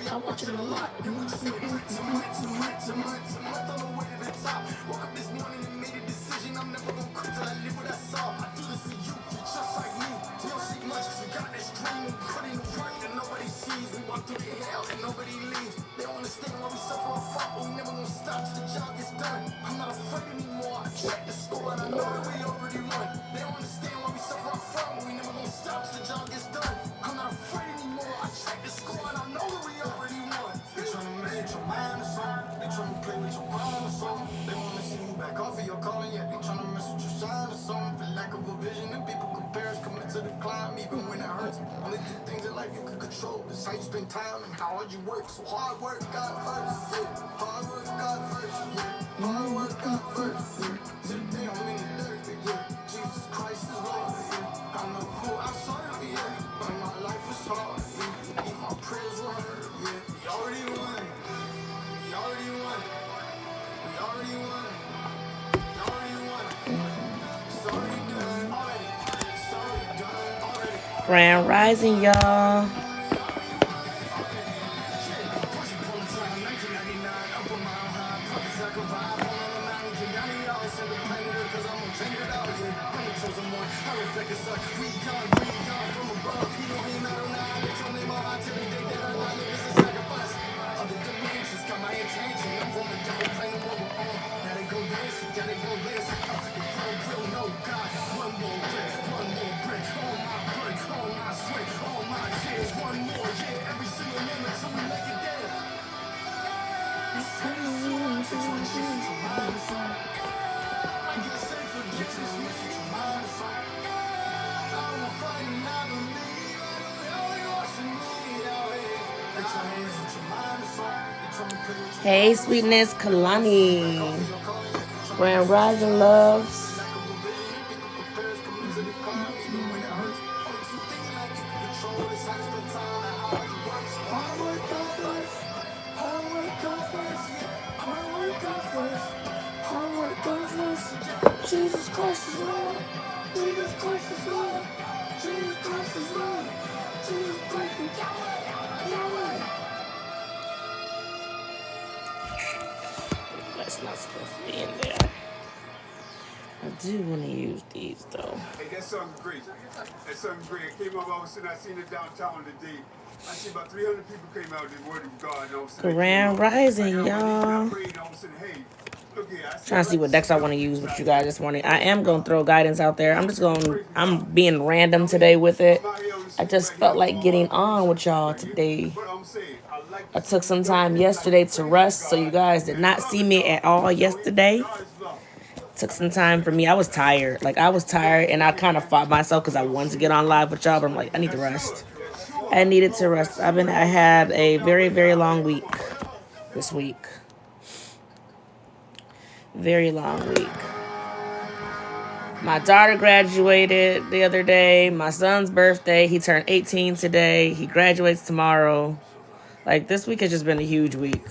I want you to lot. Woke up this morning and made a decision. I'm never gonna quit till I live what I saw. I do this for you, you're just like me. We don't see much 'cause we got this dream. We put in work that nobody sees. We walk through the hell and nobody leaves. They don't understand why we suffer or fall, but we never gonna stop till the job gets done. I'm not afraid anymore. I check the score and I know that we already won. They don't understand why we suffer or fall, but we never gonna stop till the job gets done. I'm not afraid anymore. I check the score and I know that we already won. They tryna mess with your mind or something. They tryna play with your mind or something. They wanna see you back off of your calling, yet they tryna mess with your shine or something. For lack of a vision, and people compare us, commit to the climb, even when it hurts. Only the things in life you can control is how you spend time and how hard you work. So hard work, God first, yeah. Hard work, God first, yeah. Hard work, God first, yeah. Till the day I'm in the dirt, yeah. Jesus Christ is Lord, yeah. I know who I serve, yeah. But my life was hard, yeah. Even my prayers were heard, yeah. We already won. We already won. We already won. We already won. It's already done already. It's already done already. Grand Rising, y'all. Hey, Sweetness Kalani. Grand Rising Loves. Jesus Christ is Lord. Jesus Christ is Lord. Jesus Christ is Lord. Jesus Christ is Yahweh. That's not supposed to be in there. I do want to use these though. Hey, that song's great. That song's great. I came up all of a sudden, I seen it downtown today. I see about 300 people came out in the word of God. And all of a sudden, Grand Rising, y'all. Trying to see what decks I want to use with you guys this morning. I am going to throw guidance out there. I'm being random today with it. I just felt like getting on with y'all today. I took some time yesterday to rest, so you guys did not see me at all yesterday. Took some time for me. I was tired. And I kind of fought myself because I wanted to get on live with y'all, but I'm like, I need to rest. I needed to rest. I had a very, very long week this week. Very long week. My daughter graduated the other day. My son's birthday. He turned 18 today. He graduates tomorrow. Like, this week has just been a huge week.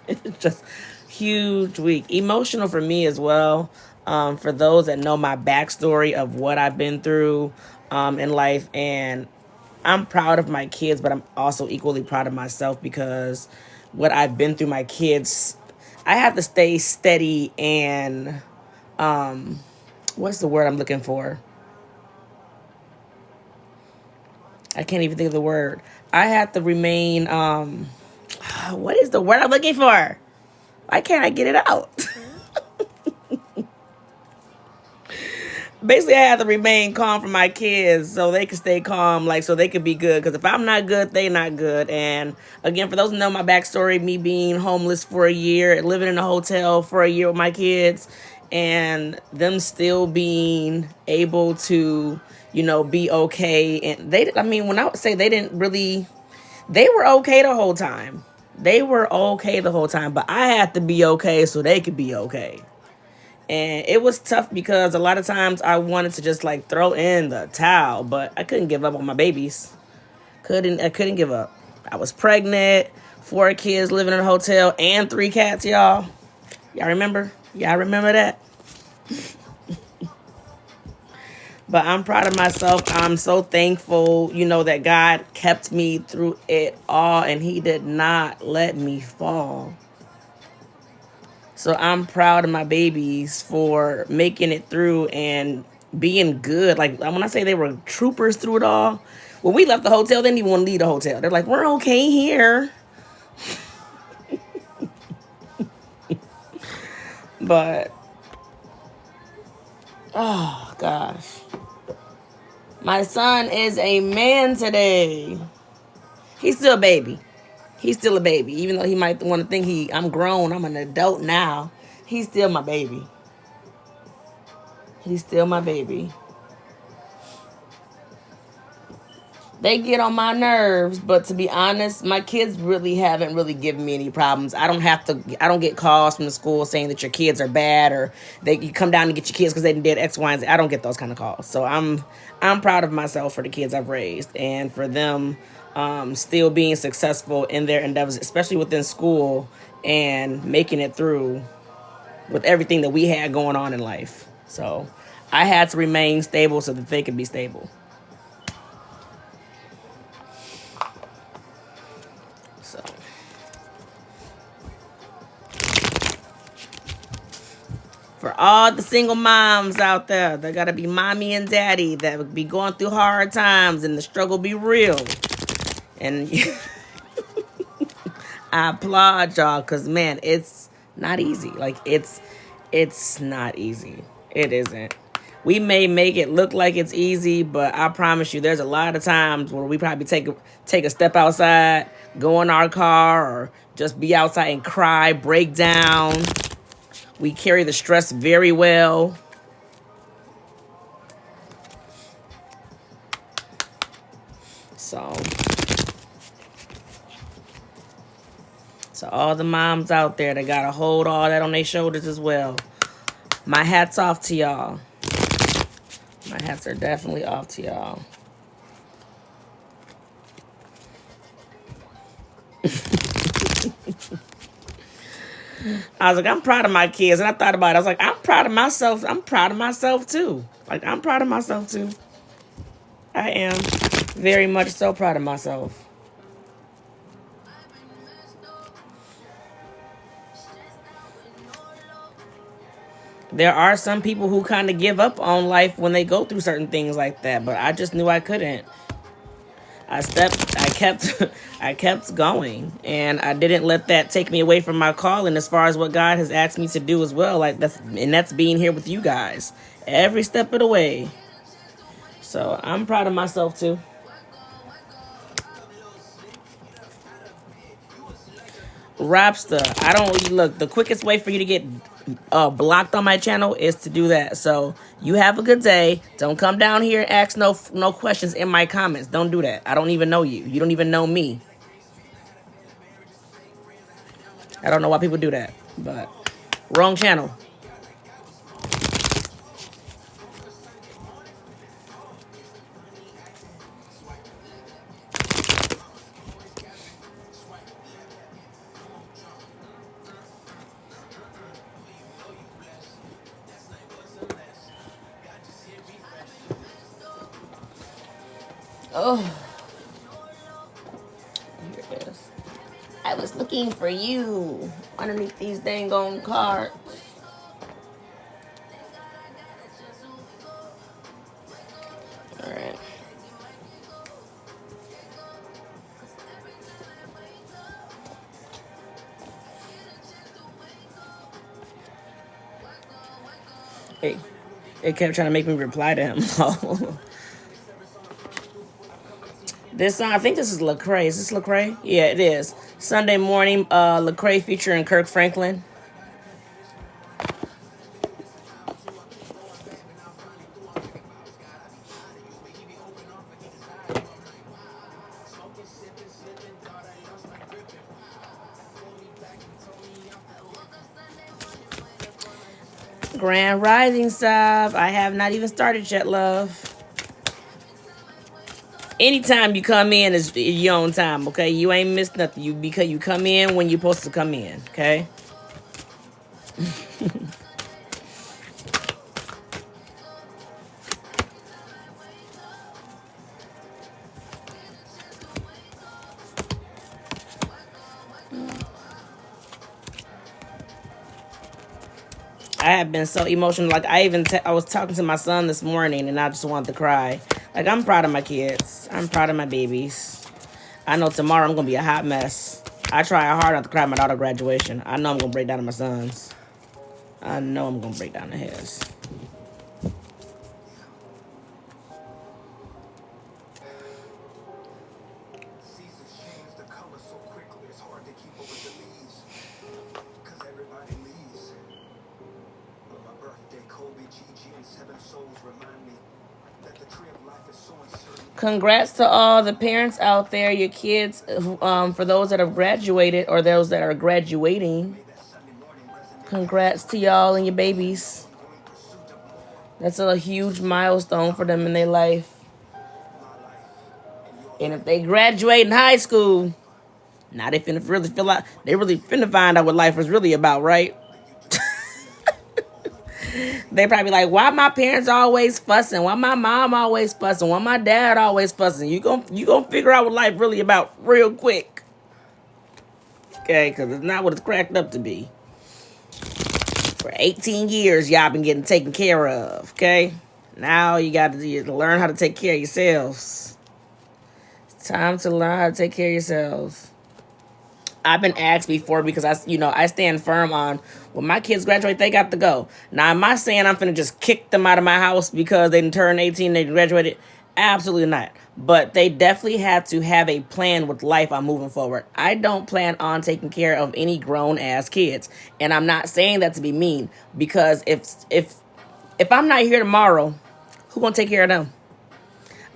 It's just huge week. Emotional for me as well. For those that know my backstory of what I've been through in life. And I'm proud of my kids, but I'm also equally proud of myself because what I've been through, my kids, I have to stay steady and, what's the word I'm looking for? I can't even think of the word. I have to remain, what is the word I'm looking for? Why can't I get it out? Basically, I have to remain calm for my kids so they can stay calm, so they can be good. Because if I'm not good, they not good. And again, for those who know my backstory, me being homeless for a year, living in a hotel for a year with my kids, and them still being able to, be okay. And when I would say they were okay the whole time. They were okay the whole time, but I had to be okay so they could be okay. And it was tough because a lot of times I wanted to just like throw in the towel, but I couldn't give up on my babies. I couldn't give up. I was pregnant, 4 kids living in a hotel, and 3 cats, y'all. Y'all remember? Y'all remember that? But I'm proud of myself. I'm so thankful, that God kept me through it all and he did not let me fall. So I'm proud of my babies for making it through and being good. Like when I say they were troopers through it all, when we left the hotel, they didn't even want to leave the hotel. They're like, we're okay here. But, oh gosh. My son is a man today. He's still a baby. He's still a baby. Even though he might want to think I'm grown, I'm an adult now. He's still my baby. He's still my baby. They get on my nerves, but to be honest, my kids really haven't really given me any problems. I don't get calls from the school saying that your kids are bad or you come down to get your kids because they did X, Y, and Z. I don't get those kind of calls. So I'm proud of myself for the kids I've raised and for them still being successful in their endeavors, especially within school and making it through with everything that we had going on in life. So I had to remain stable so that they could be stable. So for all the single moms out there, they gotta be mommy and daddy that would be going through hard times and the struggle be real. And I applaud y'all because man, it's not easy. Like it's not easy. It isn't. We may make it look like it's easy, but I promise you, there's a lot of times where we probably take a step outside, go in our car, or just be outside and cry, break down. We carry the stress very well. So all the moms out there that gotta hold all that on their shoulders as well. My hat's off to y'all. My hats are definitely off to y'all. I was like, I'm proud of my kids. And I thought about it. I was like, I'm proud of myself. I'm proud of myself too. Like, I'm proud of myself too. I am very much so proud of myself. There are some people who kind of give up on life when they go through certain things like that, but I just knew I couldn't. I kept going, and I didn't let that take me away from my calling as far as what God has asked me to do as well. Like that's being here with you guys every step of the way. So I'm proud of myself too. Rapster, I don't look. The quickest way for you to get blocked on my channel is to do that. So you have a good day. Don't come down here and ask no questions in my comments. Don't do that. I don't even know you. You don't even know me. I don't know why people do that, but wrong channel. Oh, here it is. I was looking for you underneath these dang on cards. All right. Hey, it kept trying to make me reply to him. This song, I think this is Lecrae. Is this Lecrae? Yeah, it is. Sunday morning, Lecrae featuring Kirk Franklin. Grand Rising Sub. I have not even started yet, love. Anytime you come in is your own time, okay? You ain't missed nothing. Because you come in when you're supposed to come in, okay? I have been so emotional. Like, I was talking to my son this morning, and I just wanted to cry. Like, I'm proud of my kids. I'm proud of my babies. I know tomorrow I'm going to be a hot mess. I try hard not to cry at my daughter's graduation. I know I'm going to break down at my son's. I know I'm going to break down at his. Congrats to all the parents out there, your kids, for those that have graduated or those that are graduating. Congrats to y'all and your babies. That's a huge milestone for them in their life. And if they graduate in high school, now they finna really feel like they really finna find out what life is really about, right? They probably like, why my parents always fussing? Why my mom always fussing? Why my dad always fussing? You gonna figure out what life really about real quick. Okay, because it's not what it's cracked up to be. For 18 years, y'all been getting taken care of, okay? Now you got to learn how to take care of yourselves. It's time to learn how to take care of yourselves. I've been asked before because I stand firm on when my kids graduate, they got to go. Now, am I saying I'm finna just kick them out of my house because they didn't turn 18, they graduated? Absolutely not. But they definitely have to have a plan with life on moving forward. I don't plan on taking care of any grown ass kids, and I'm not saying that to be mean because if I'm not here tomorrow, who gonna take care of them?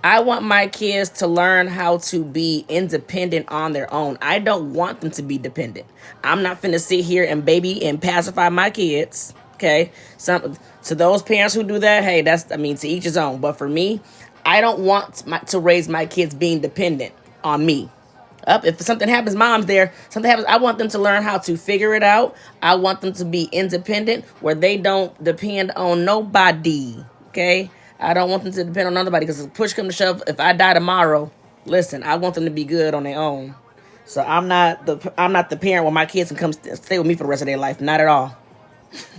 I want my kids to learn how to be independent on their own. I don't want them to be dependent. I'm not finna sit here and baby and pacify my kids. Okay. To those parents who do that, hey, to each his own. But for me, I don't want to raise my kids being dependent on me. If something happens, mom's there. Something happens, I want them to learn how to figure it out. I want them to be independent where they don't depend on nobody. Okay. I don't want them to depend on nobody because if push come to shove, if I die tomorrow, listen, I want them to be good on their own. So I'm not the parent where my kids can come stay with me for the rest of their life. Not at all.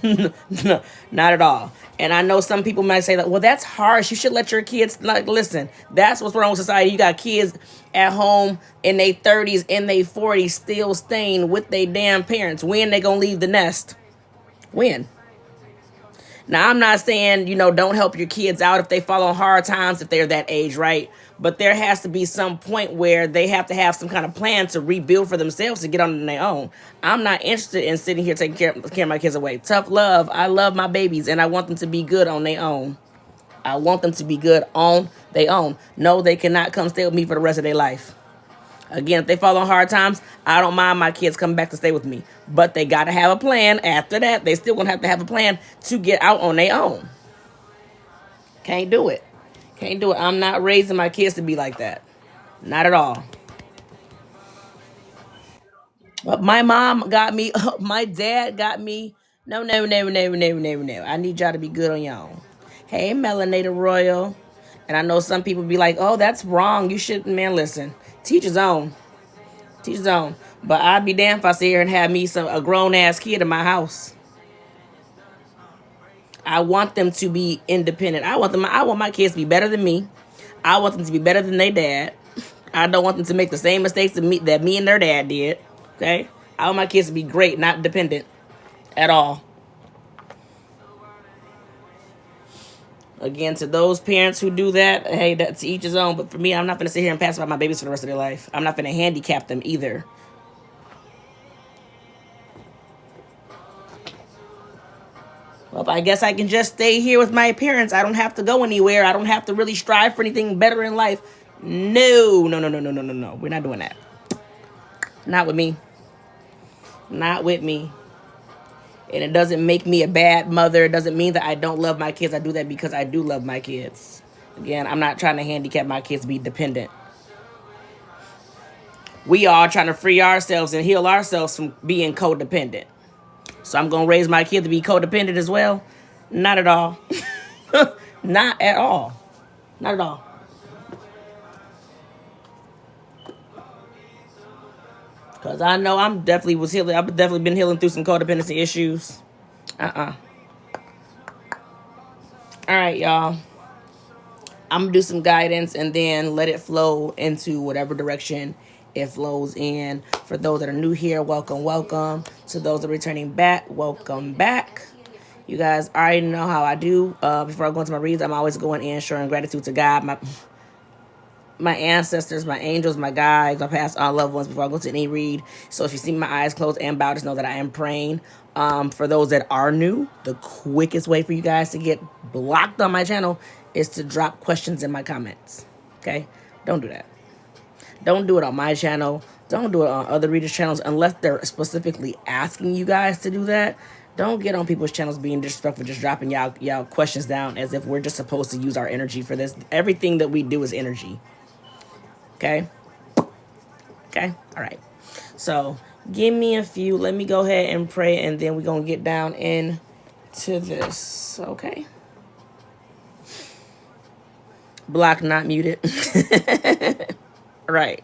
No, not at all. And I know some people might say that, well, that's harsh. You should let your kids, listen, that's what's wrong with society. You got kids at home in their 30s, in their 40s, still staying with their damn parents. When they gonna leave the nest? When? Now, I'm not saying, don't help your kids out if they fall on hard times if they're that age, right? But there has to be some point where they have to have some kind of plan to rebuild for themselves to get on their own. I'm not interested in sitting here taking care of my kids away. Tough love. I love my babies, and I want them to be good on their own. I want them to be good on their own. No, they cannot come stay with me for the rest of their life. Again, if they fall on hard times, I don't mind my kids coming back to stay with me. But they got to have a plan. After that, they still going to have a plan to get out on their own. Can't do it. Can't do it. I'm not raising my kids to be like that. Not at all. But my mom got me. My dad got me. No. I need y'all to be good on y'all. Hey, Melanated Royal. And I know some people be like, oh, that's wrong. You shouldn't, man, listen. Teach his own. Teach his own. But I'd be damned if I sit here and have me a grown-ass kid in my house. I want them to be independent. I want my kids to be better than me. I want them to be better than their dad. I don't want them to make the same mistakes that me and their dad did. Okay? I want my kids to be great, not dependent at all. Again, to those parents who do that, hey, that's each his own. But for me, I'm not going to sit here and pacify my babies for the rest of their life. I'm not going to handicap them either. Well, I guess I can just stay here with my parents. I don't have to go anywhere. I don't have to really strive for anything better in life. No. We're not doing that. Not with me. Not with me. And it doesn't make me a bad mother. It doesn't mean that I don't love my kids. I do that because I do love my kids. Again, I'm not trying to handicap my kids to be dependent. We are trying to free ourselves and heal ourselves from being codependent. So I'm going to raise my kid to be codependent as well? Not at all. Not at all. Not at all. Because I know I've definitely been healing through some codependency issues. All right, y'all. I'm going to do some guidance and then let it flow into whatever direction it flows in. For those that are new here, welcome, welcome. To those that are returning back, welcome back. You guys already know how I do. Before I go into my reads, I'm always going in showing gratitude to God, my ancestors, my angels, my guides, my past loved ones before I go to any read. So if you see my eyes closed and bowed, just know that I am praying. For those that are new, the quickest way for you guys to get blocked on my channel is to drop questions in my comments. Okay? Don't do that. Don't do it on my channel. Don't do it on other readers' channels unless they're specifically asking you guys to do that. Don't get on people's channels being disrespectful, just dropping y'all questions down as if we're just supposed to use our energy for this. Everything that we do is energy. Okay? Okay? All right. So give me a few. Let me go ahead and pray, and then we're going to get down into this. Okay? Block not muted. Right.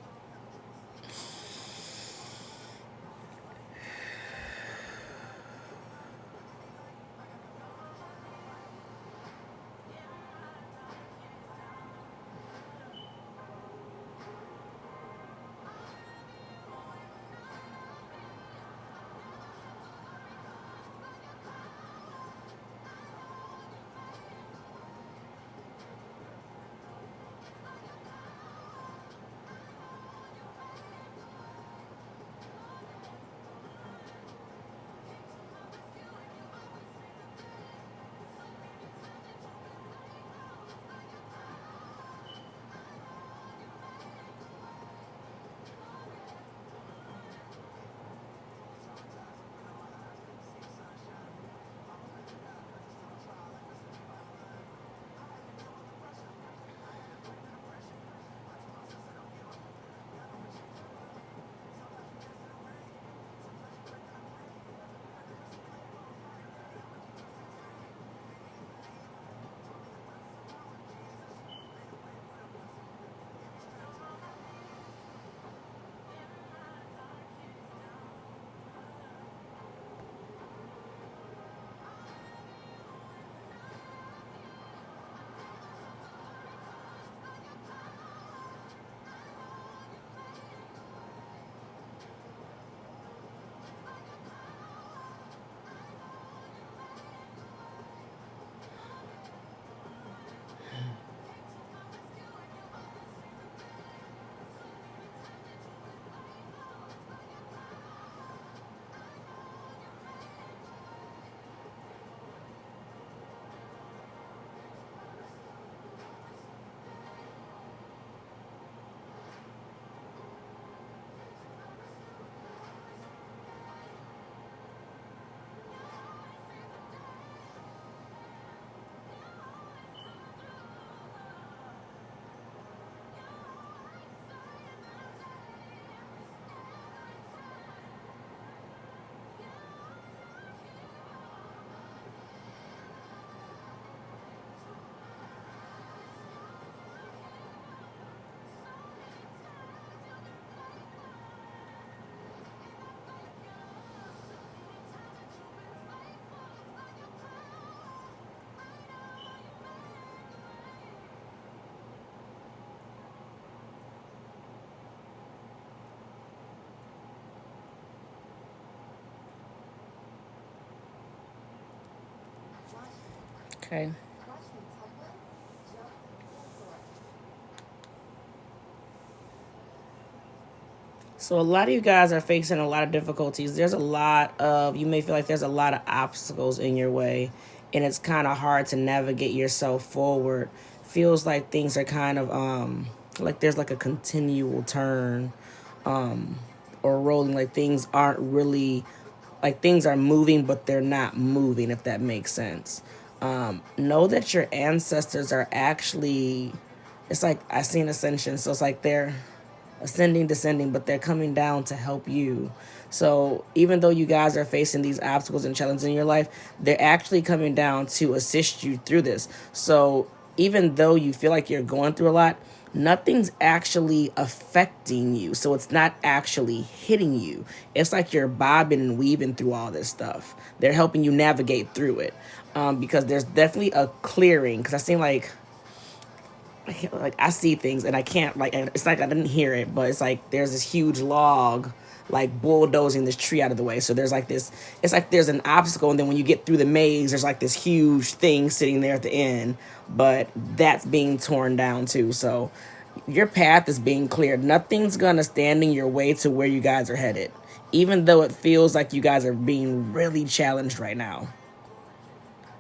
Okay. So a lot of you guys are facing a lot of difficulties. You may feel like there's a lot of obstacles in your way, and it's kind of hard to navigate yourself forward. Feels like things are kind of like there's like a continual turn or rolling, like things aren't really like things are moving, but they're not moving, if that makes sense. Know that your ancestors are actually, it's like I seen ascension, so it's like they're ascending, descending, but they're coming down to help you. So even though you guys are facing these obstacles and challenges in your life, they're actually coming down to assist you through this. So even though you feel like you're going through a lot, nothing's actually affecting you. So it's not actually hitting you. It's like you're bobbing and weaving through all this stuff. They're helping you navigate through it. Because there's definitely a clearing. Because I seem like I see things and I can't, like, it's like I didn't hear it, but it's like there's this huge log like bulldozing this tree out of the way. So there's like this, it's like there's an obstacle, and then when you get through the maze, there's like this huge thing sitting there at the end, but that's being torn down too. So your path is being cleared. Nothing's gonna stand in your way to where you guys are headed, even though it feels like you guys are being really challenged right now.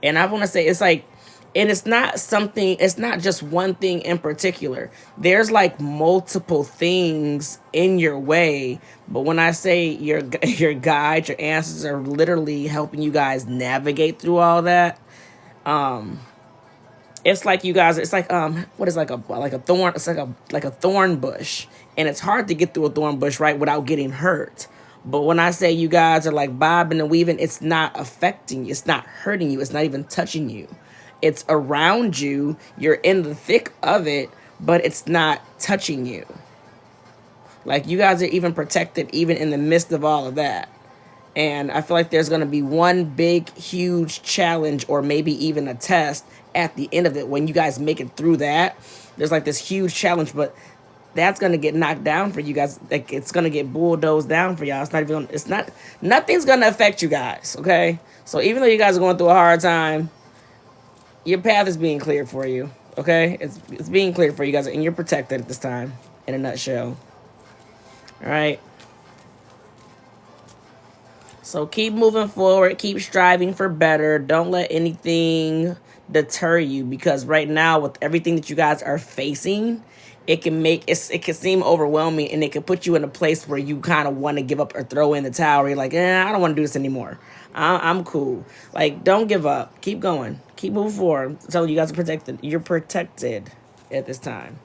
And I want to say, it's like, and it's not something, it's not just one thing in particular. There's like multiple things in your way. But when I say your guides, your ancestors are literally helping you guys navigate through all that. It's like you guys, it's like what is like a thorn, it's like a thorn bush, and it's hard to get through a thorn bush, right, without getting hurt. But when I say you guys are like bobbing and weaving, it's not affecting you, it's not hurting you, it's not even touching you. It's around you, you're in the thick of it, but it's not touching you. Like, you guys are even protected even in the midst of all of that. And I feel like there's going to be one big, huge challenge, or maybe even a test at the end of it. When you guys make it through that, there's like this huge challenge, but that's going to get knocked down for you guys. Like, it's going to get bulldozed down for y'all. It's not even, it's not, nothing's going to affect you guys, okay? So even though you guys are going through a hard time, your path is being cleared for you, okay? It's being cleared for you guys, and you're protected at this time, in a nutshell. All right? So keep moving forward. Keep striving for better. Don't let anything deter you, because right now, with everything that you guys are facing, it can seem overwhelming, and it can put you in a place where you kind of want to give up or throw in the towel. Where you're like, I don't want to do this anymore. I'm cool. Like, don't give up. Keep going. Keep moving forward. I'm telling you guys are protected. You're protected at this time.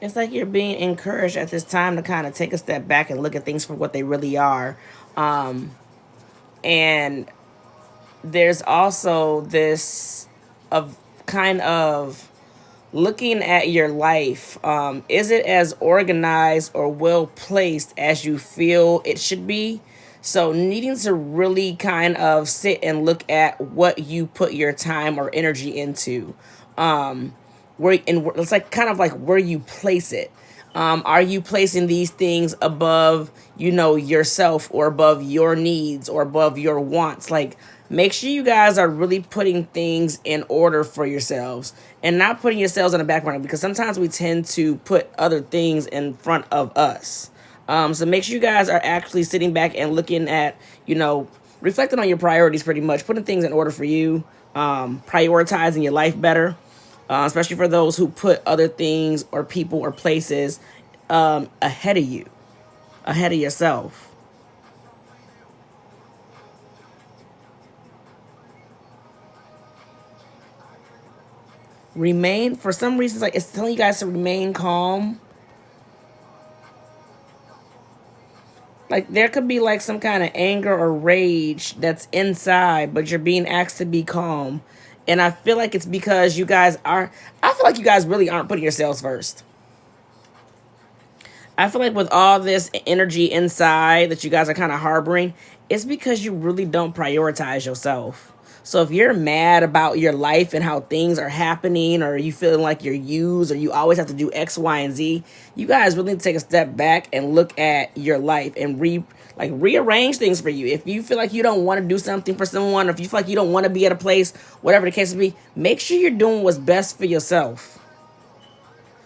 It's like you're being encouraged at this time to kind of take a step back and look at things for what they really are. And there's also this of kind of looking at your life. Is it as organized or well placed as you feel it should be? So needing to really kind of sit and look at what you put your time or energy into. It's like kind of like where you place it. Are you placing these things above, yourself, or above your needs, or above your wants? Like, make sure you guys are really putting things in order for yourselves, and not putting yourselves on the back burner, because sometimes we tend to put other things in front of us. So make sure you guys are actually sitting back and looking at, reflecting on your priorities, pretty much putting things in order for you, prioritizing your life better. Especially for those who put other things or people or places ahead of you, ahead of yourself. Remain, for some reasons, like it's telling you guys to remain calm. Like, there could be like some kind of anger or rage that's inside, but you're being asked to be calm. And I feel like it's because I feel like you guys really aren't putting yourselves first. I feel like with all this energy inside that you guys are kind of harboring, It's because you really don't prioritize yourself. So if you're mad about your life and how things are happening, or you feeling like you're used, or you always have to do X, Y, and Z, you guys really need to take a step back and look at your life and rearrange things for you. If you feel like you don't want to do something for someone, or if you feel like you don't want to be at a place, whatever the case may be, make sure you're doing what's best for yourself.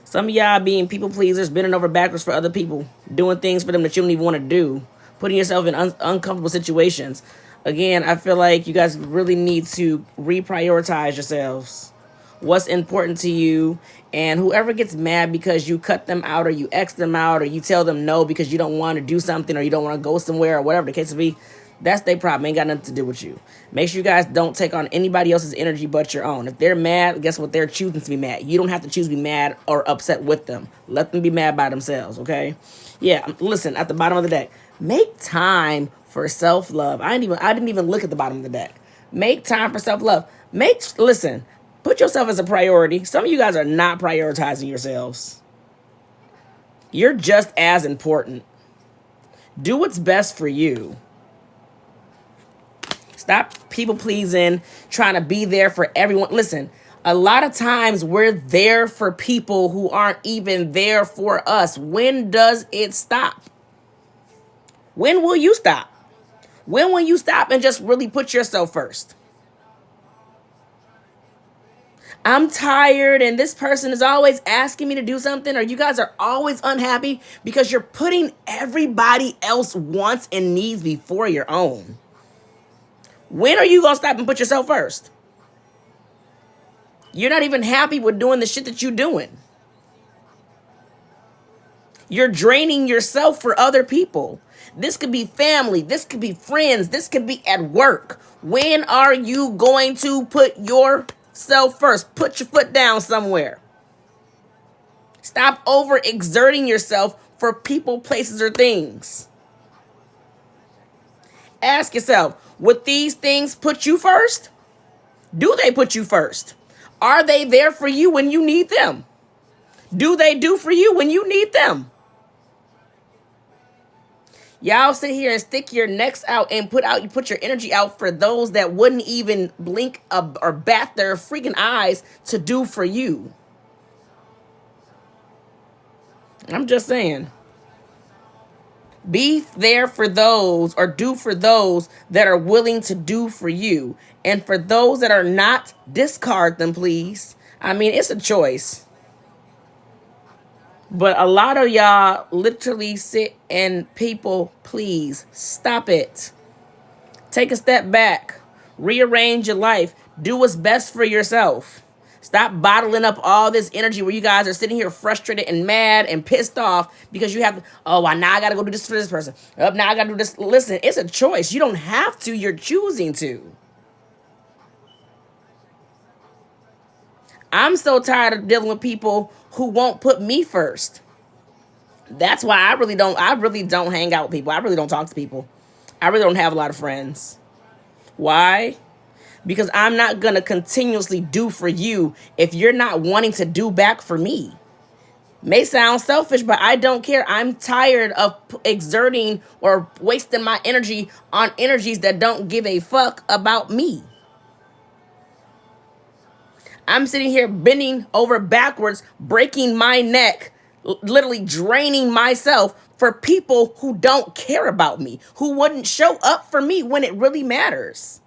Some of y'all being people pleasers, bending over backwards for other people, doing things for them that you don't even want to do, putting yourself in uncomfortable situations. Again, I feel like you guys really need to reprioritize yourselves. What's important to you, and whoever gets mad because you cut them out, or you X them out, or you tell them no because you don't want to do something, or you don't want to go somewhere, or whatever the case may be, that's their problem. Ain't got nothing to do with you. Make sure you guys don't take on anybody else's energy but your own. If they're mad, guess what? They're choosing to be mad. You don't have to choose to be mad or upset with them. Let them be mad by themselves, okay? Yeah, listen, at the bottom of the deck, make time for self-love. I didn't even look at the bottom of the deck. Make time for self-love. Listen, put yourself as a priority. Some of you guys are not prioritizing yourselves. You're just as important. Do what's best for you. Stop people pleasing, trying to be there for everyone. Listen, a lot of times we're there for people who aren't even there for us. When does it stop? When will you stop? When will you stop and just really put yourself first? I'm tired and this person is always asking me to do something, or you guys are always unhappy because you're putting everybody else's wants and needs before your own. When are you going to stop and put yourself first? You're not even happy with doing the shit that you're doing. You're draining yourself for other people. This could be family. This could be friends. This could be at work. When are you going to put yourself first? Put your foot down somewhere. Stop overexerting yourself for people, places, or things. Ask yourself, would these things put you first? Do they put you first? Are they there for you when you need them? Do they do for you when you need them? Y'all sit here and stick your necks out and put your energy out for those that wouldn't even blink or bat their freaking eyes to do for you. I'm just saying. Be there for those, or do for those that are willing to do for you. And for those that are not, discard them, please. I mean, it's a choice. But a lot of y'all literally sit and people please. Stop it. Take a step back. Rearrange your life. Do what's best for yourself. Stop bottling up all this energy where you guys are sitting here frustrated and mad and pissed off because you have, now I got to go do this for this person. Now I got to do this. Listen, it's a choice. You don't have to. You're choosing to. I'm so tired of dealing with people who won't put me first. That's why I really don't hang out with people. I really don't talk to people. I really don't have a lot of friends. Why? Because I'm not going to continuously do for you if you're not wanting to do back for me. May sound selfish, but I don't care. I'm tired of exerting or wasting my energy on energies that don't give a fuck about me. I'm sitting here bending over backwards, breaking my neck, literally draining myself for people who don't care about me, who wouldn't show up for me when it really matters.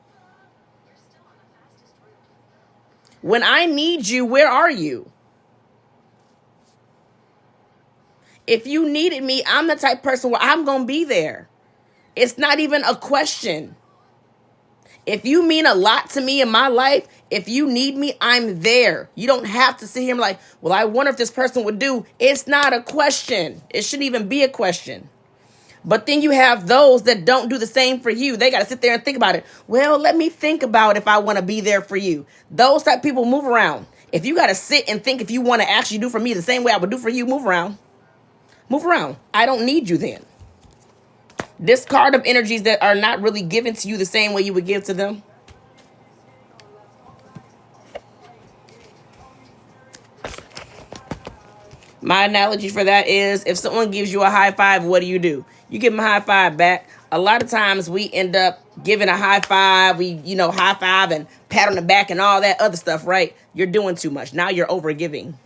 When I need you, where are you? If you needed me, I'm the type of person where I'm going to be there. It's not even a question. If you mean a lot to me in my life, if you need me, I'm there. You don't have to sit here and like, well, I wonder if this person would do. It's not a question. It shouldn't even be a question. But then you have those that don't do the same for you. They got to sit there and think about it. Well, let me think about if I want to be there for you. Those type of people move around. If you got to sit and think if you want to actually do for me the same way I would do for you, move around. Move around. I don't need you then. Discard of energies that are not really given to you the same way you would give to them. My analogy for that is if someone gives you a high five, what do? You give them a high five back. A lot of times we end up giving a high five. We, high five and pat on the back and all that other stuff, right? You're doing too much. Now you're over giving.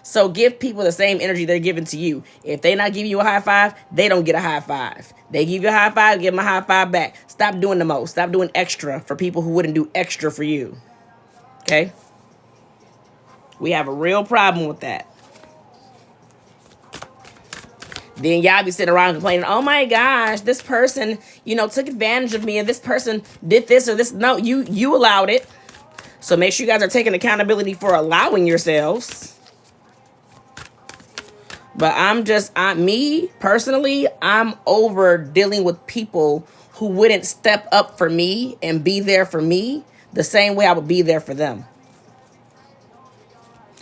So give people the same energy they're giving to you. If they not giving you a high five, they don't get a high five. They give you a high five, give them a high five back. Stop doing the most. Stop doing extra for people who wouldn't do extra for you. Okay? We have a real problem with that. Then y'all be sitting around complaining, oh my gosh, this person, took advantage of me and this person did this or this. No, you allowed it. So make sure you guys are taking accountability for allowing yourselves. But me personally, I'm over dealing with people who wouldn't step up for me and be there for me the same way I would be there for them.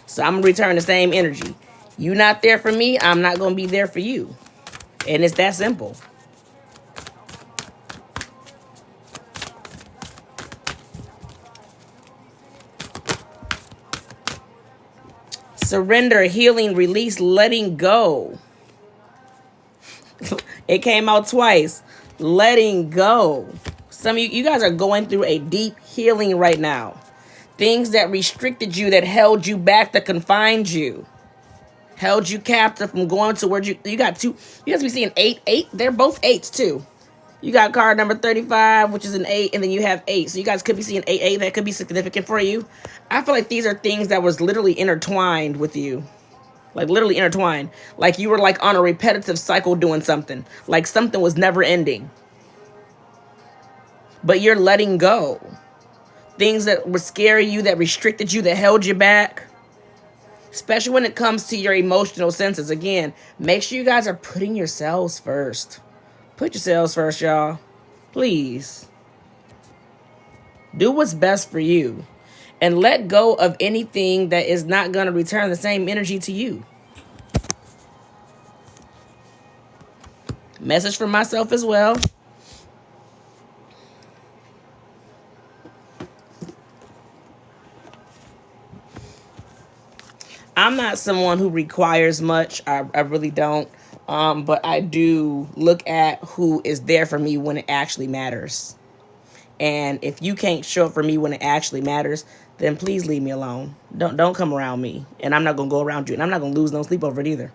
So I'm going to return the same energy. You not there for me, I'm not going to be there for you. And it's that simple. Surrender, healing, release, letting go. It came out twice. Letting go. Some of you guys are going through a deep healing right now. Things that restricted you, that held you back, that confined you. Held you captive from going to where you got two. You guys be seeing 8. They're both 8s too. You got card number 35, which is an 8, and then you have 8. So you guys could be seeing 8. That could be significant for you. I feel like these are things that was literally intertwined with you. Like literally intertwined. Like you were like on a repetitive cycle doing something. Like something was never ending. But you're letting go. Things that would scare you, that restricted you, that held you back. Especially when it comes to your emotional senses. Again, make sure you guys are putting yourselves first. Put yourselves first, y'all. Please. Do what's best for you. And let go of anything that is not going to return the same energy to you. Message for myself as well. I'm not someone who requires much. I really don't. But I do look at who is there for me when it actually matters. And if you can't show up for me when it actually matters, then please leave me alone. Don't come around me. And I'm not going to go around you. And I'm not going to lose no sleep over it either.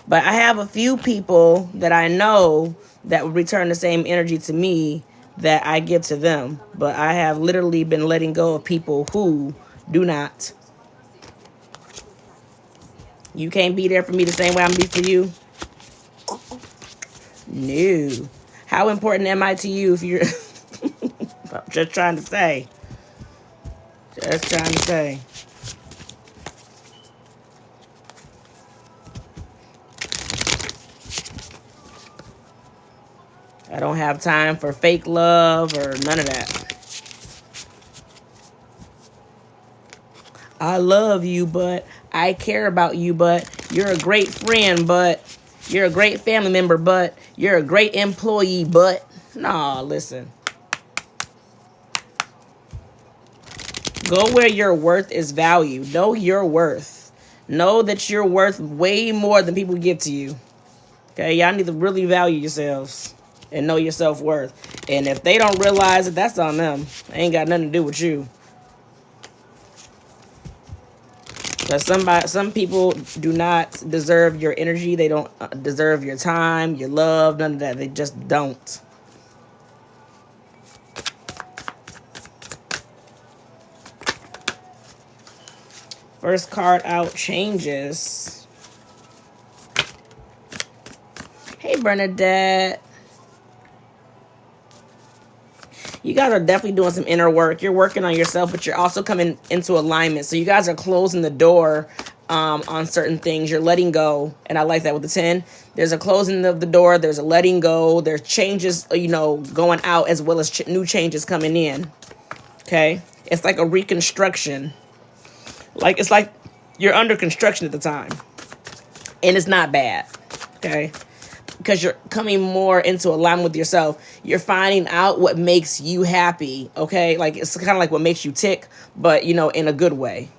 But I have a few people that I know that would return the same energy to me that I give to them. But I have literally been letting go of people who do not. You can't be there for me the same way I'm be for you. No. How important am I to you if you're... I'm just trying to say. Just trying to say. I don't have time for fake love or none of that. I love you, but I care about you, but you're a great friend, but you're a great family member, but you're a great employee, but nah, listen. Go where your worth is valued. Know your worth. Know that you're worth way more than people give to you. Okay, y'all need to really value yourselves and know your self-worth. And if they don't realize it, that's on them. It ain't got nothing to do with you. But some people do not deserve your energy. They don't deserve your time, your love, none of that. They just don't. First card out, changes. Hey, Bernadette. You guys are definitely doing some inner work. You're working on yourself, but you're also coming into alignment. So you guys are closing the door on certain things. You're letting go. And I like that with the 10. There's a closing of the door. There's a letting go. There's changes, going out as well as new changes coming in. Okay? It's like a reconstruction. It's like you're under construction at the time. And it's not bad. Okay? Because you're coming more into alignment with yourself. You're finding out what makes you happy, okay? Like, it's kind of like what makes you tick, but, in a good way.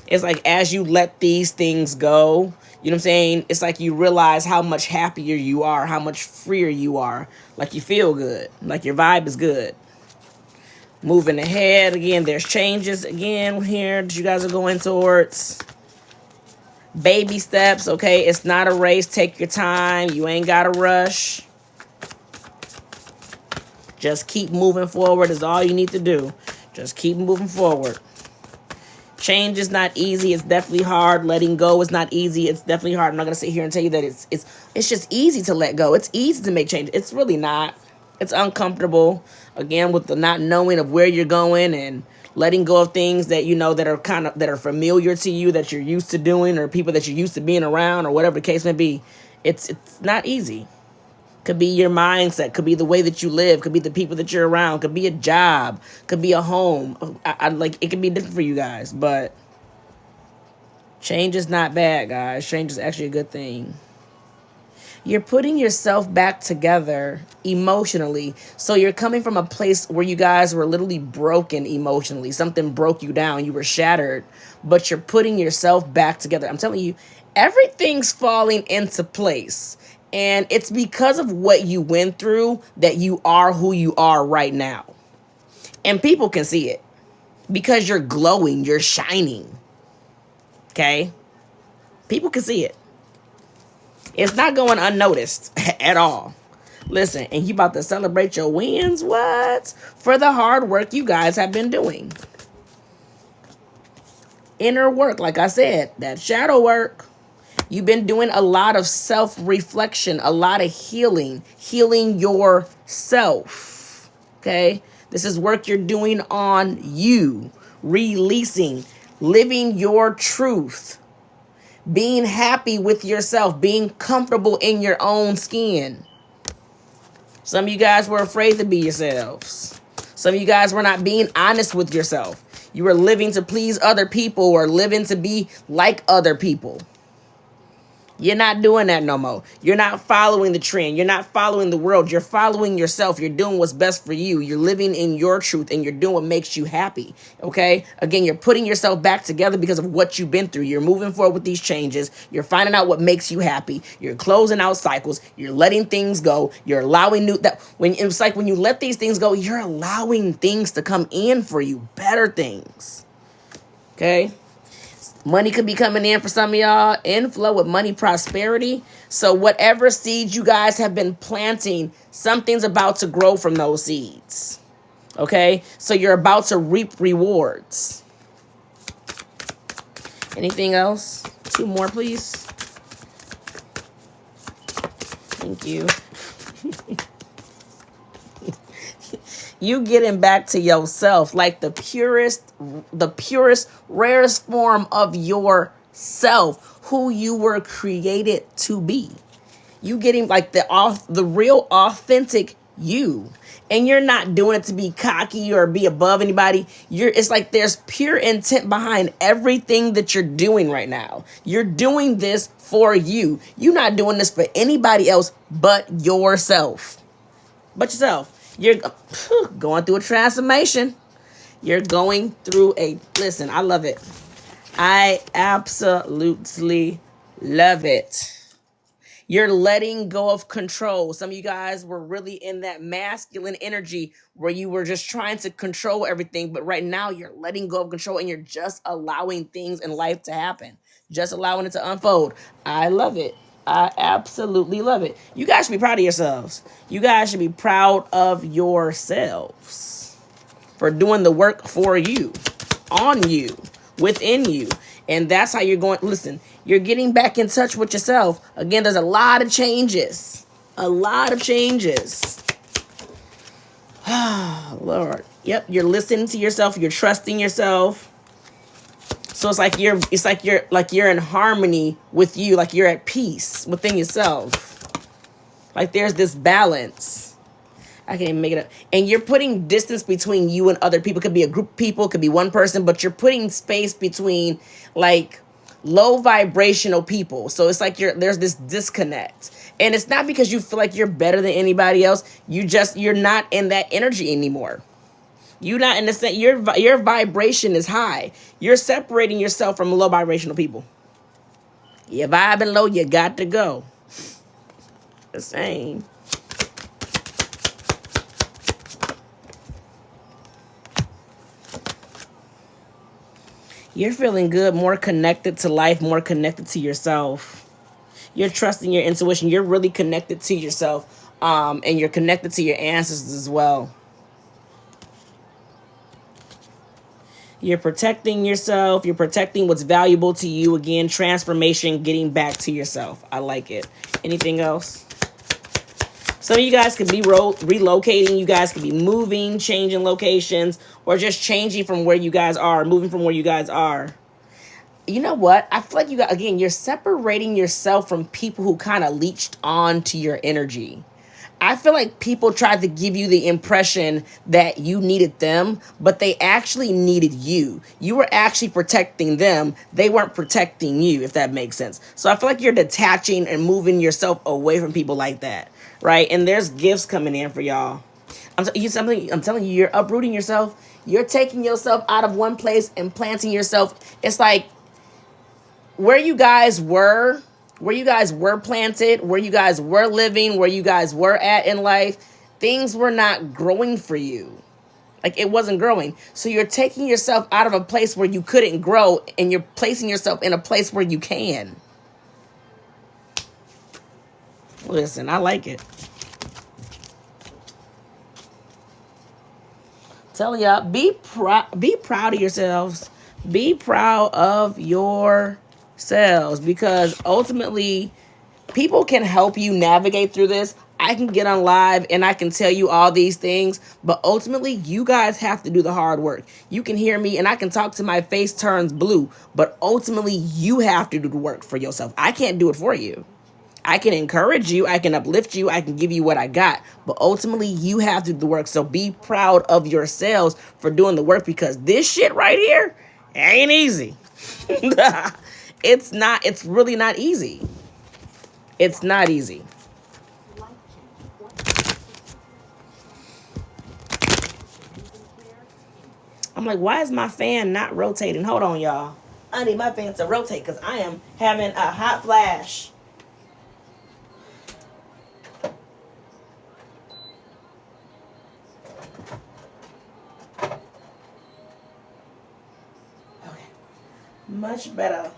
It's like as you let these things go, you know what I'm saying? It's like you realize how much happier you are, how much freer you are. Like you feel good, like your vibe is good. Moving ahead, again, there's changes again here that you guys are going towards. Baby steps, okay? It's not a race. Take your time. You ain't got to rush. Just keep moving forward is all you need to do. Just keep moving forward. Change is not easy. It's definitely hard. Letting go is not easy. It's definitely hard. I'm not going to sit here and tell you that it's just easy to let go. It's easy to make change. It's really not. It's uncomfortable. Again, with the not knowing of where you're going and letting go of things that you know that are familiar to you, that you're used to doing, or people that you're used to being around, or whatever the case may be. It's not easy. Could be your mindset, could be the way that you live, could be the people that you're around, could be a job, could be a home. I like it can be different for you guys, but change is not bad, guys. Change is actually a good thing. You're putting yourself back together emotionally. So you're coming from a place where you guys were literally broken emotionally. Something broke you down. You were shattered, but you're putting yourself back together. I'm telling you, everything's falling into place. And it's because of what you went through that you are who you are right now. And people can see it because you're glowing, you're shining. Okay? People can see it. It's not going unnoticed at all. Listen, and you about to celebrate your wins? What? For the hard work you guys have been doing. Inner work, like I said, that shadow work. You've been doing a lot of self-reflection, a lot of healing yourself. Okay? This is work you're doing on you, releasing, living your truth. Being happy with yourself, being comfortable in your own skin. Some of you guys were afraid to be yourselves. Some of you guys were not being honest with yourself. You were living to please other people or living to be like other people. You're not doing that no more. You're not following the trend. You're not following the world. You're following yourself. You're doing what's best for you. You're living in your truth and you're doing what makes you happy. Okay? Again, you're putting yourself back together because of what you've been through. You're moving forward with these changes. You're finding out what makes you happy. You're closing out cycles. You're letting things go. You're allowing it's like when you let these things go, you're allowing things to come in for you. Better things. Okay? Money could be coming in for some of y'all. Inflow with money, prosperity. So whatever seeds you guys have been planting, something's about to grow from those seeds. Okay? So you're about to reap rewards. Anything else? 2 more, please. Thank you. You getting back to yourself, like the purest, rarest form of yourself, who you were created to be. You getting like the real authentic you. And you're not doing it to be cocky or be above anybody. It's like there's pure intent behind everything that you're doing right now. You're doing this for you. You're not doing this for anybody else but yourself. You're going through a transformation. You're going through listen, I love it. I absolutely love it. You're letting go of control. Some of you guys were really in that masculine energy where you were just trying to control everything. But right now you're letting go of control and you're just allowing things in life to happen. Just allowing it to unfold. I love it. I absolutely love it. You guys should be proud of yourselves. You guys should be proud of yourselves for doing the work for you, on you, within you. And that's how you're going. Listen, you're getting back in touch with yourself. Again, there's a lot of changes. Lord. Yep, you're listening to yourself. You're trusting yourself. So it's like you're in harmony with you, like you're at peace within yourself. Like there's this balance. I can't even make it up. And you're putting distance between you and other people. It could be a group of people, it could be one person, but you're putting space between like low vibrational people. So it's like there's this disconnect. And it's not because you feel like you're better than anybody else. You're not in that energy anymore. You not in the same. Your vibration is high. You're separating yourself from low vibrational people. You're vibing low. You got to go. The same. You're feeling good, more connected to life, more connected to yourself. You're trusting your intuition. You're really connected to yourself, and you're connected to your ancestors as well. You're protecting yourself. You're protecting what's valuable to you. Again, transformation, getting back to yourself. I like it. Anything else? Some of you guys could be relocating. You guys could be moving, changing locations, or just changing from where you guys are, moving from where you guys are. You know what? I feel like you got, again, you're separating yourself from people who kind of leached on to your energy. I feel like people tried to give you the impression that you needed them, but they actually needed you. You were actually protecting them. They weren't protecting you, if that makes sense. So I feel like you're detaching and moving yourself away from people like that, right? And there's gifts coming in for y'all. I'm telling you, you're uprooting yourself. You're taking yourself out of one place and planting yourself. It's like, where you guys were planted, where you guys were living, where you guys were at in life, things were not growing for you. Like, it wasn't growing. So you're taking yourself out of a place where you couldn't grow, and you're placing yourself in a place where you can. Listen, I like it. Telling y'all, be proud of yourselves. Be proud of yourselves, because ultimately people can help you navigate through this. I can get on live and I can tell you all these things, but ultimately you guys have to do the hard work. You can hear me and I can talk to my face turns blue, but ultimately you have to do the work for yourself. I can't do it for you. I can encourage you, I can uplift you, I can give you what I got, but ultimately you have to do the work. So be proud of yourselves for doing the work, because this shit right here ain't easy. It's really not easy. It's not easy. I'm like, why is my fan not rotating? Hold on, y'all. I need my fan to rotate because I am having a hot flash. Okay. Much better.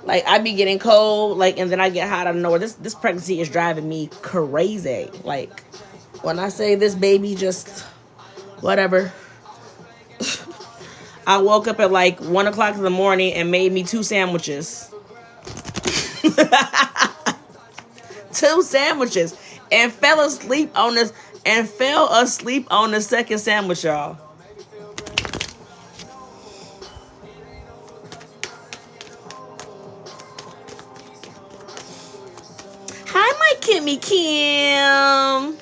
Like, I be getting cold, like, and then I get hot out of nowhere. This pregnancy is driving me crazy. Like, when I say this baby just whatever. I woke up at like 1 o'clock in the morning and made me 2 sandwiches. 2 sandwiches. And fell asleep on the second sandwich, y'all. Hi, my Kimmy Kim.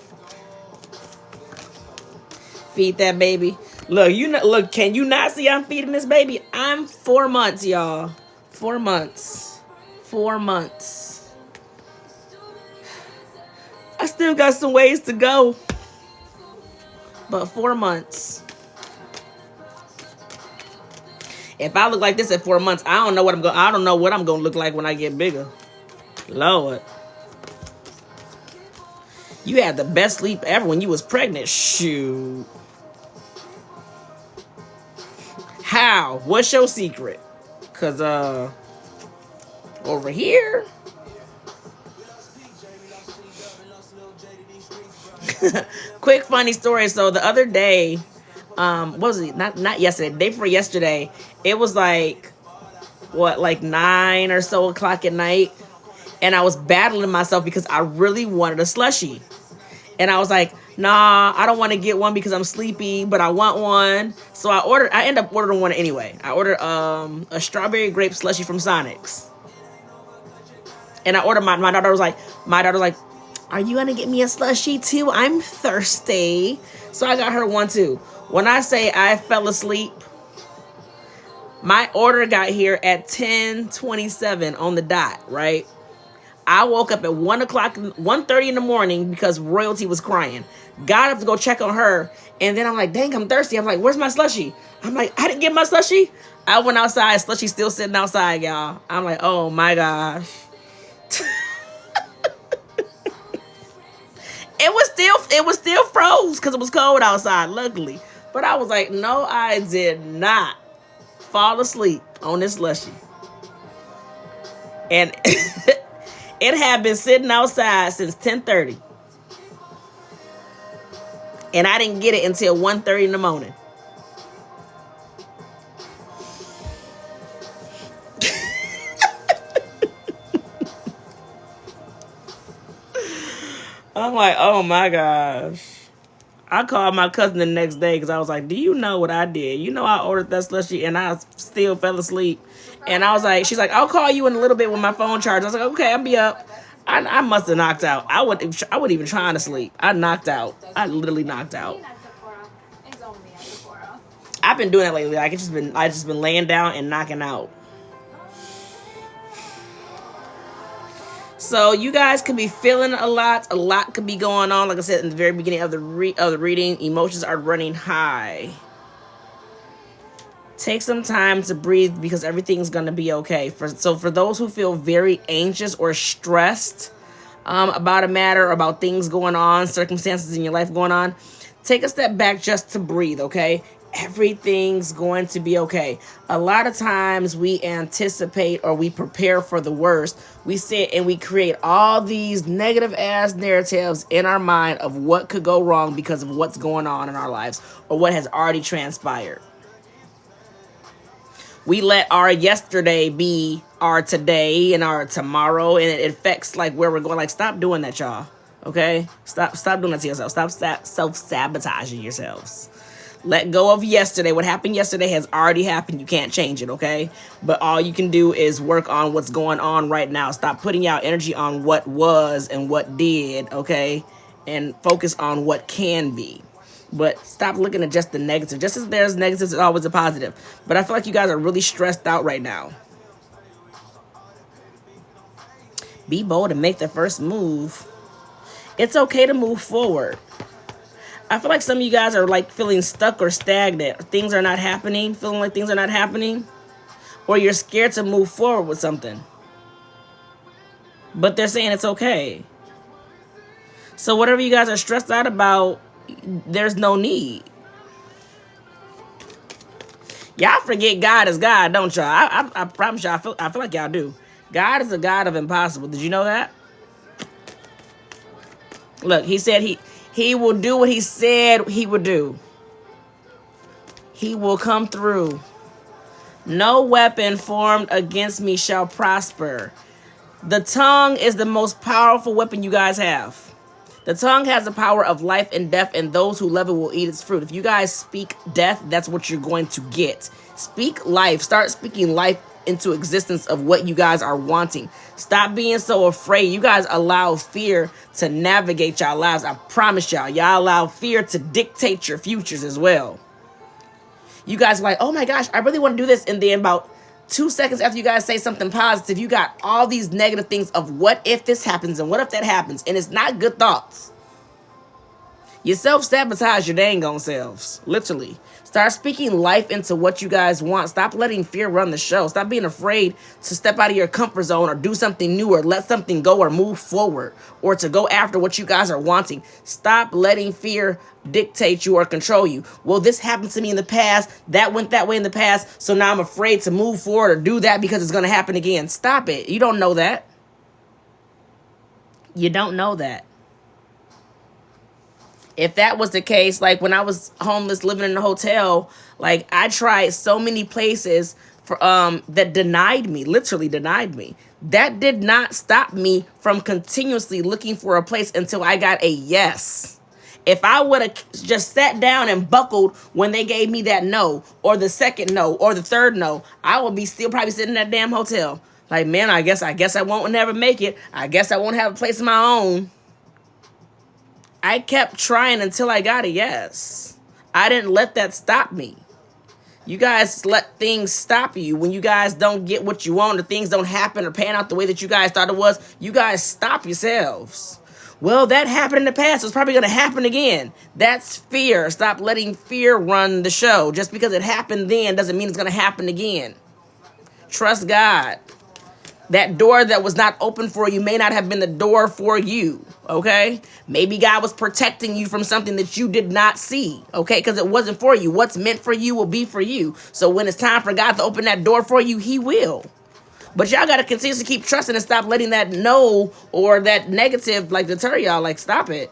Feed that baby. Look, can you not see I'm feeding this baby? I'm 4 months, y'all. 4 months. 4 months. I still got some ways to go. But 4 months. If I look like this at 4 months, I don't know what I'm going to look like when I get bigger. Lord. You had the best sleep ever when you was pregnant. Shoot. How? What's your secret? Because, over here. Quick funny story. So the other day, what was it? Not yesterday, the day before yesterday, it was like, like 9 or so o'clock at night. And I was battling myself because I really wanted a slushie. And I was like, nah, I don't want to get one because I'm sleepy, but I want one. So I ended up ordering one anyway. I ordered a strawberry grape slushie from Sonic's. And I ordered my daughter was like, are you going to get me a slushie too? I'm thirsty. So I got her one too. When I say I fell asleep, my order got here at 10:27 on the dot, right? I woke up at 1:30 in the morning because Royalty was crying. Got up to go check on her, and then I'm like, dang, I'm thirsty. I'm like, where's my slushie? I'm like, I didn't get my slushie. I went outside, slushie's still sitting outside, y'all. I'm like, oh my gosh. It was still froze because it was cold outside, luckily. But I was like, no, I did not fall asleep on this slushie. And it had been sitting outside since 10:30. And I didn't get it until 1:30 in the morning. I'm like, oh my gosh. I called my cousin the next day because I was like, do you know what I did? You know I ordered that slushie and I still fell asleep. And I was like, she's like, I'll call you in a little bit when my phone charges. I was like, okay, I'll be up. I must have knocked out. I wasn't even trying to sleep. I knocked out. I literally knocked out. I've been doing that lately. Like I just been laying down and knocking out. So you guys could be feeling a lot. A lot could be going on. Like I said in the very beginning of the reading, emotions are running high. Take some time to breathe because everything's going to be okay. For those who feel very anxious or stressed about a matter, about things going on, circumstances in your life going on, take a step back just to breathe, okay? Everything's going to be okay. A lot of times we anticipate or we prepare for the worst. We sit and we create all these negative ass narratives in our mind of what could go wrong because of what's going on in our lives or what has already transpired. We let our yesterday be our today and our tomorrow, and it affects like where we're going. Like, stop doing that, y'all. Okay? Stop doing that to yourself. Stop self-sabotaging yourselves. Let go of yesterday. What happened yesterday has already happened. You can't change it, okay? But all you can do is work on what's going on right now. Stop putting out energy on what was and what did, okay? And focus on what can be. But stop looking at just the negative. Just as there's negatives, there's always a positive. But I feel like you guys are really stressed out right now. Be bold and make the first move. It's okay to move forward. I feel like some of you guys are like feeling stuck or stagnant. Things are not happening. Feeling like things are not happening. Or you're scared to move forward with something. But they're saying it's okay. So whatever you guys are stressed out about, there's no need. Y'all forget God is God, don't y'all? I promise y'all, I feel like y'all do. God is a God of impossible. Did you know that? Look, he said he will do what he said he would do. He will come through. No weapon formed against me shall prosper. The tongue is the most powerful weapon you guys have. The tongue has the power of life and death, and those who love it will eat its fruit. If you guys speak death, that's what you're going to get. Speak life. Start speaking life into existence of what you guys are wanting. Stop being so afraid. You guys allow fear to navigate y'all lives. I promise y'all. Y'all allow fear to dictate your futures as well. You guys are like, oh my gosh, I really want to do this. And then about 2 seconds after you guys say something positive, you got all these negative things of what if this happens and what if that happens. And it's not good thoughts. You self-sabotage your dang on selves. Literally. Start speaking life into what you guys want. Stop letting fear run the show. Stop being afraid to step out of your comfort zone or do something new or let something go or move forward or to go after what you guys are wanting. Stop letting fear dictate you or control you. Well, this happened to me in the past. That went that way in the past. So now I'm afraid to move forward or do that because it's going to happen again. Stop it. You don't know that. You don't know that. If that was the case, like when I was homeless living in a hotel, like I tried so many places for that denied me, literally denied me. That did not stop me from continuously looking for a place until I got a yes. If I would have just sat down and buckled when they gave me that no, or the second no, or the third no, I would be still probably sitting in that damn hotel. Like, man, I guess I won't never make it. I guess I won't have a place of my own. I kept trying until I got a yes. I didn't let that stop me. You guys let things stop you when you guys don't get what you want or things don't happen or pan out the way that you guys thought it was. You guys stop yourselves. Well, that happened in the past. It's probably going to happen again. That's fear. Stop letting fear run the show. Just because it happened then doesn't mean it's going to happen again. Trust God. That door that was not open for you may not have been the door for you, okay? Maybe God was protecting you from something that you did not see, okay? Because it wasn't for you. What's meant for you will be for you. So when it's time for God to open that door for you, he will. But y'all got to continue to keep trusting and stop letting that no or that negative, like, deter y'all. Like, stop it.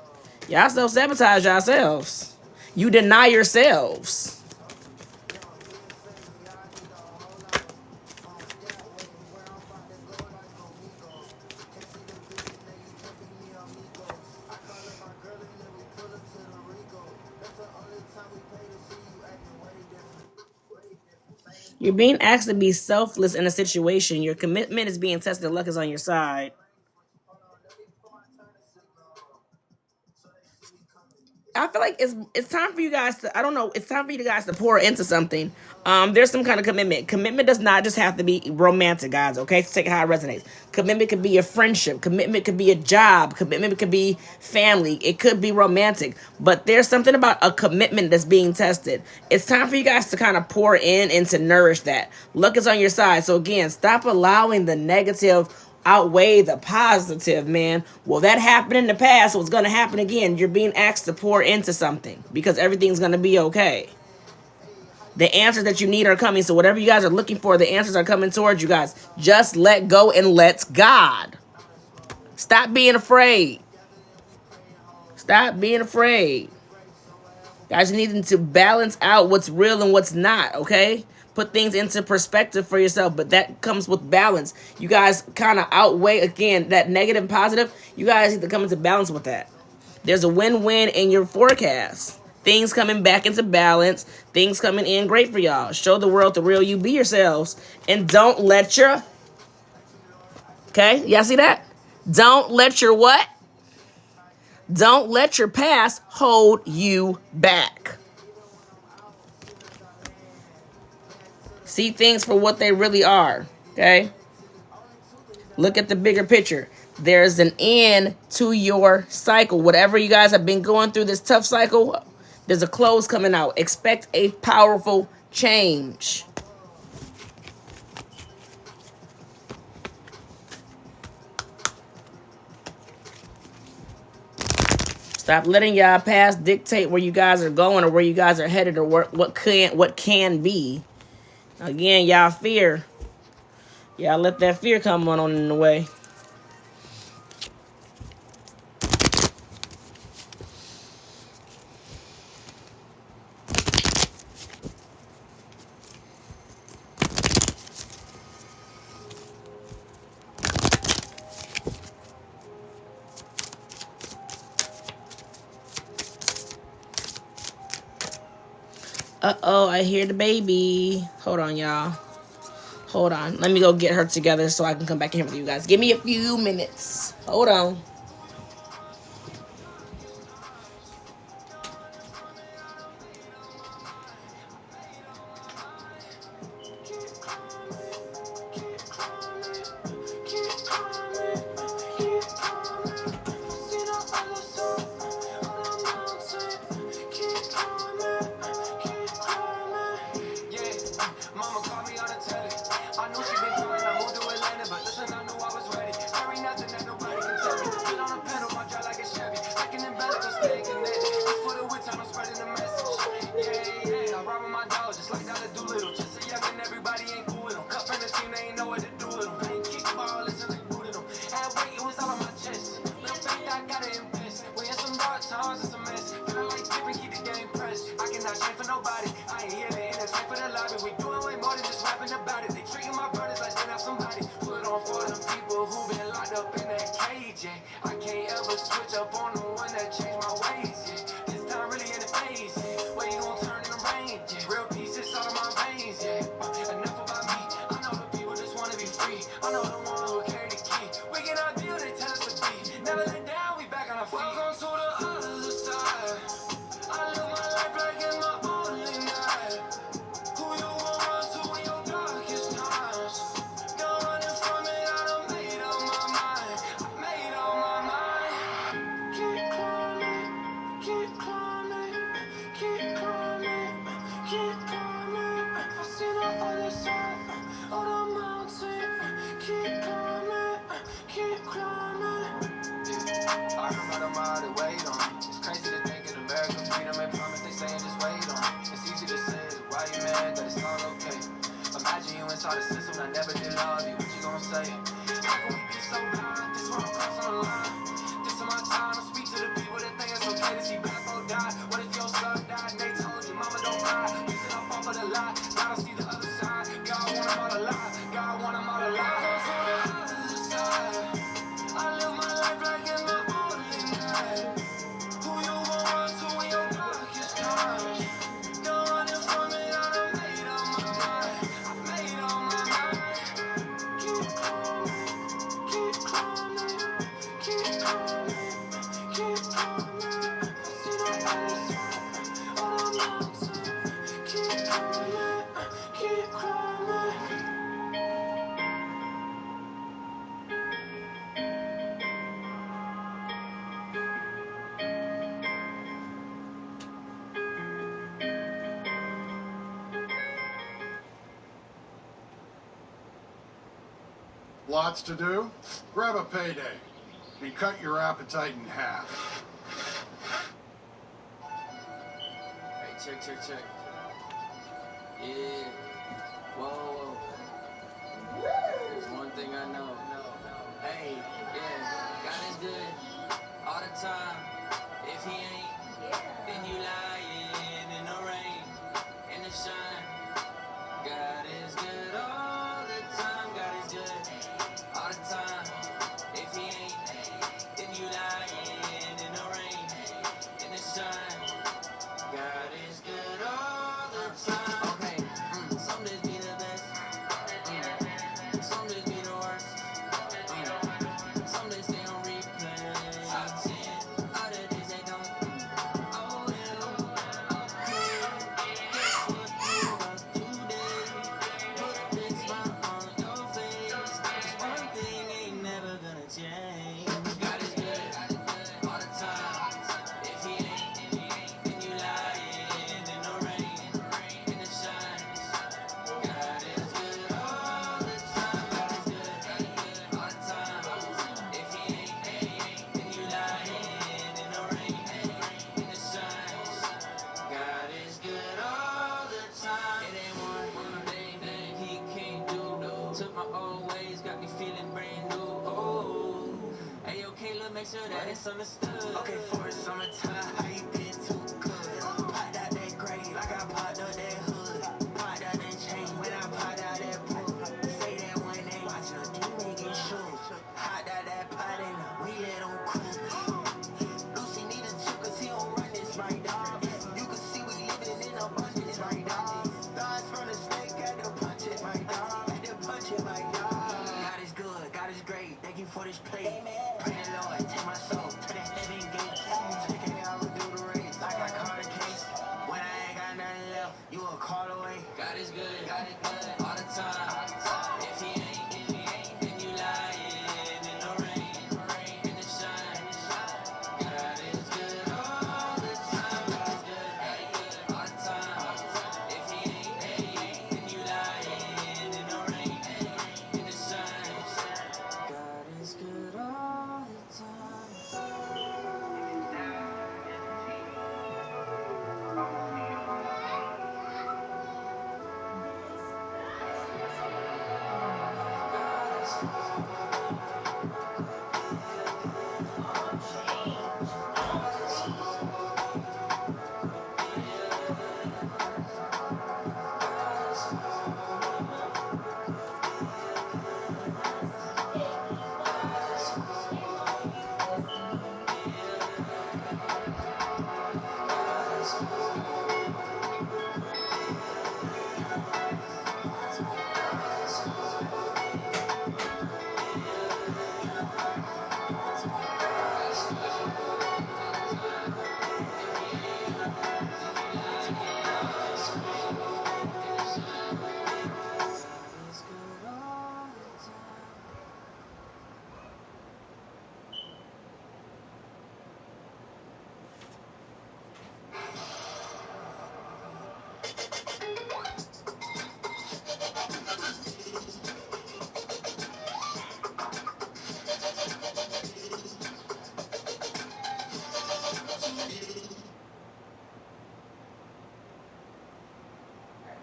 Y'all self-sabotage yourselves. You deny yourselves. You're being asked to be selfless in a situation. Your commitment is being tested. Luck is on your side. I feel like it's time for you guys to, I don't know, it's time for you guys to pour into something. There's some kind of commitment. Commitment does not just have to be romantic, guys, okay? So take it how it resonates. Commitment could be a friendship. Commitment could be a job. Commitment could be family. It could be romantic. But there's something about a commitment that's being tested. It's time for you guys to kind of pour in and to nourish that. Luck is on your side. So again, stop allowing the negative outweigh the positive, man. Well, that happened in the past, so it's going to happen again. You're being asked to pour into something because everything's going to be okay. The answers that you need are coming. So whatever you guys are looking for, the answers are coming towards you guys. Just let go and let God. Stop being afraid. Stop being afraid. Guys, you need to balance out what's real and what's not, okay? Put things into perspective for yourself, but that comes with balance. You guys kind of outweigh, again, that negative and positive. You guys need to come into balance with that. There's a win-win in your forecast. Things coming back into balance. Things coming in great for y'all. Show the world the real you. Be yourselves. And don't let your... Okay? Y'all see that? Don't let your what? Don't let your past hold you back. See things for what they really are, okay? Look at the bigger picture. There's an end to your cycle. Whatever you guys have been going through this tough cycle, there's a close coming out. Expect a powerful change. Stop letting y'all past dictate where you guys are going or where you guys are headed or what can be. Again, y'all fear. Y'all let that fear come on in the way. Uh-oh, I hear the baby. Hold on, y'all. Hold on. Let me go get her together so I can come back in here with you guys. Give me a few minutes. Hold on. Lots to do? Grab a payday and cut your appetite in half. Hey, check. Yeah. Whoa. There's one thing I know. Hey, yeah. God is good all the time. If he ain't, then you lying in the rain, in the shine. God is good all the time. God is good all the time. If he ain't, then you lying in the rain, in the shine. God is good all the time. Okay, some days be the best, some days be the worst, some days stay on replay. Other days they don't. Oh well, guess what you about today? Put a big smile on your face. 'Cause one thing ain't never gonna change. God is good all the time. If he ain't, then you lying in the rain, in the shine. God is good all the time. God is good all the time. If he ain't, then you lying in the rain, in the shine. God is good all the time. It ain't one thing he can't do. Took my old ways, got me feeling brand new. Oh, hey, okay, look, make sure that it's understood. Okay, for summertime, how you been too good? Popped out that grave, like I popped up that hood. Popped out that chain, when I popped out that book. Say that one name, watch your demon get shook. Hopped out that pot and we let him cook. Lucy need a chip cause he don't run this right, dog. You can see we living in abundance right, dog. Thoughts from the snake, had to punch it, my dog. Had to punch it, my dog. God is good, God is great. Thank you for this play. Pray the Lord, take my soul to the heaven gate. Taking me, I would do the race like I caught a case. When I ain't got nothing left, you a call away. God is good all the time. If he ain't, then you lying in the rain, in the shine. God is good all the time. God is good all the time. If he ain't, then you lying in the rain, in the shine. God is good all the time.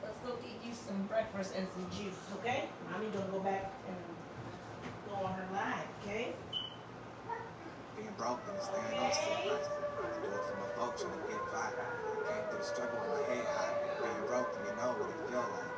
Let's go get you some breakfast and some juice, okay? Mommy gonna go back and go on her live, okay? Being broke and staying on stuff. I do it for my folks and get by. Came through the struggle with my head high. Being broke and you know what it feel like.